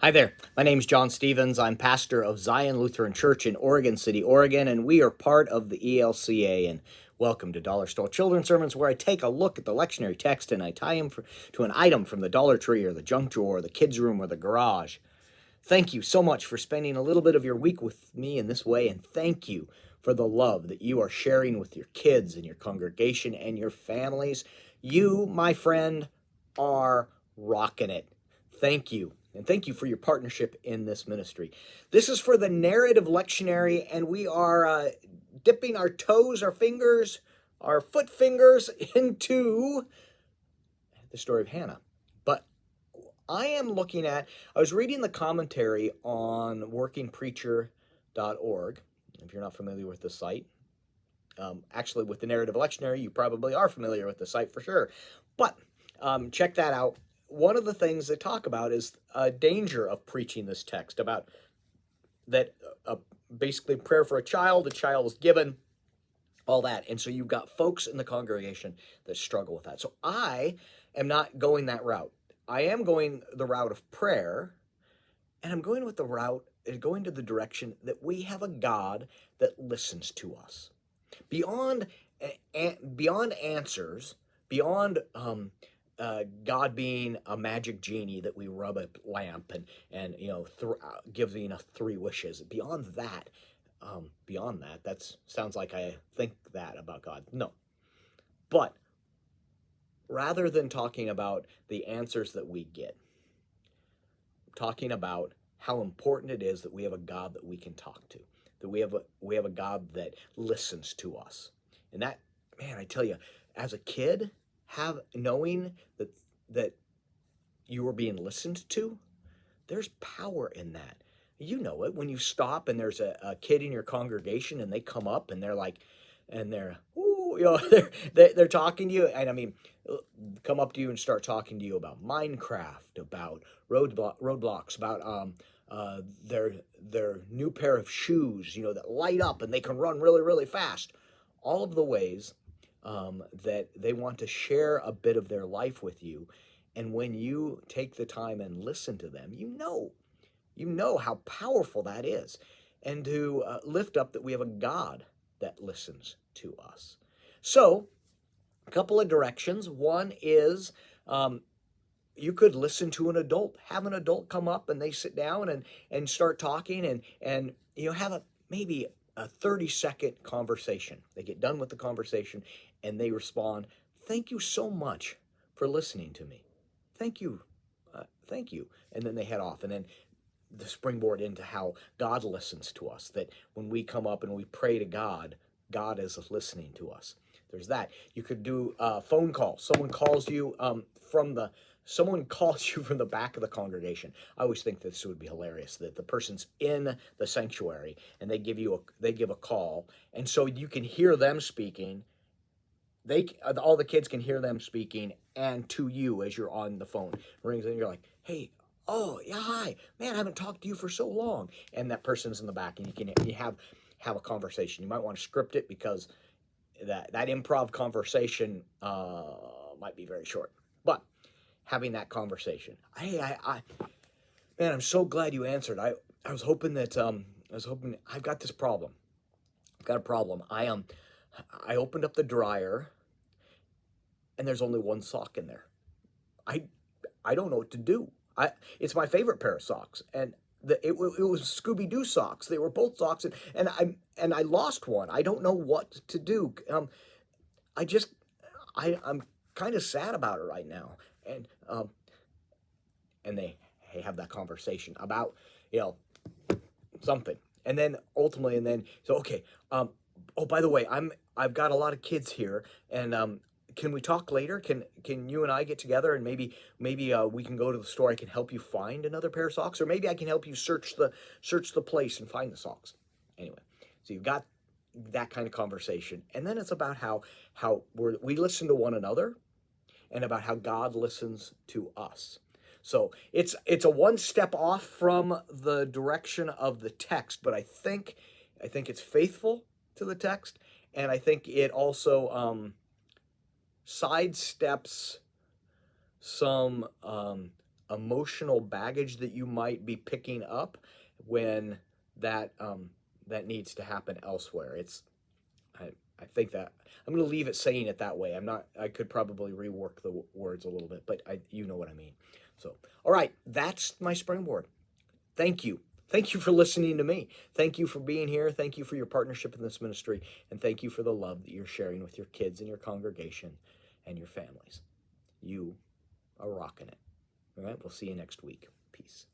Hi there. My name's John Stevens. I'm pastor of Zion Lutheran Church in Oregon City, Oregon, and we are part of the ELCA. And welcome to Dollar Store Children's Sermons, where I take a look at the lectionary text and I tie him to an item from the Dollar Tree or the junk drawer or the kids' room or the garage. Thank you so much for spending a little bit of your week with me in this way, and thank you for the love that you are sharing with your kids and your congregation and your families. You, my friend, are rocking it. Thank you. And thank you for your partnership in this ministry. This is for the narrative lectionary, and we are dipping our toes, our fingers, our foot fingers into the story of Hannah. But I was reading the commentary on workingpreacher.org. If you're not familiar with the site, actually with the narrative lectionary, you probably are familiar with the site for sure. But check that out. One of the things they talk about is a danger of preaching this text, about that basically prayer for a child is given, all that. And so you've got folks in the congregation that struggle with that. So I am not going that route. I am going the route of prayer, and I'm going to the direction that we have a God that listens to us. Beyond answers, beyond God being a magic genie that we rub a lamp and giving us three wishes. Beyond that, that sounds like I think that about God. No. But rather than talking about the answers that we get, talking about how important it is that we have a God that we can talk to, that we have a God that listens to us. And that, man, I tell you, as a kid, knowing that you are being listened to, there's power in that. You know it when you stop and there's a kid in your congregation and they come up and they're like, and they're they're talking to you, and I mean, come up to you and start talking to you about Minecraft, about roadblocks, about their new pair of shoes, that light up and they can run really, really fast. All of the ways that they want to share a bit of their life with you. And when you take the time and listen to them, you know how powerful that is. And to lift up that we have a God that listens to us. So, a couple of directions. One is you could listen to an adult, have an adult come up and they sit down and start talking and have maybe a 30-second conversation. They get done with the conversation and they respond, "Thank you so much for listening to me. Thank you. Thank you." And then they head off. And then the springboard into how God listens to us, that when we come up and we pray to God, God is listening to us. There's that. You could do a phone call. Someone calls you from the back of the congregation. I always think this would be hilarious, that the person's in the sanctuary and they give a call, and so you can hear them speaking. All the kids can hear them speaking, and to you as you're on the phone. It rings and you're like, "Hey, oh yeah, hi, man, I haven't talked to you for so long." And that person's in the back, and you have a conversation. You might want to script it because that improv conversation might be very short. But having that conversation, hey, man, I'm so glad you answered. I was hoping I've got this problem. I've got a problem. I opened up the dryer and there's only one sock in there. I don't know what to do. It's my favorite pair of socks, and it was Scooby-Doo socks. They were both socks, and I lost one. I don't know what to do. I'm kind of sad about it right now, and they have that conversation about something, and then ultimately, so okay. Oh, by the way, I've got a lot of kids here, and can we talk later? Can you and I get together and maybe we can go to the store. I can help you find another pair of socks, or maybe I can help you search the place and find the socks. Anyway, so you've got that kind of conversation, and then it's about how we listen to one another, and about how God listens to us. So it's a one step off from the direction of the text, but I think it's faithful to the text, and I think it also sidesteps some emotional baggage that you might be picking up when that needs to happen elsewhere. I, I think that I'm going to leave it saying it that way. I could probably rework the words a little bit, but you know what I mean. So, all right, that's my springboard. Thank you. Thank you for listening to me. Thank you for being here. Thank you for your partnership in this ministry. And thank you for the love that you're sharing with your kids and your congregation and your families. You are rocking it. All right, we'll see you next week. Peace.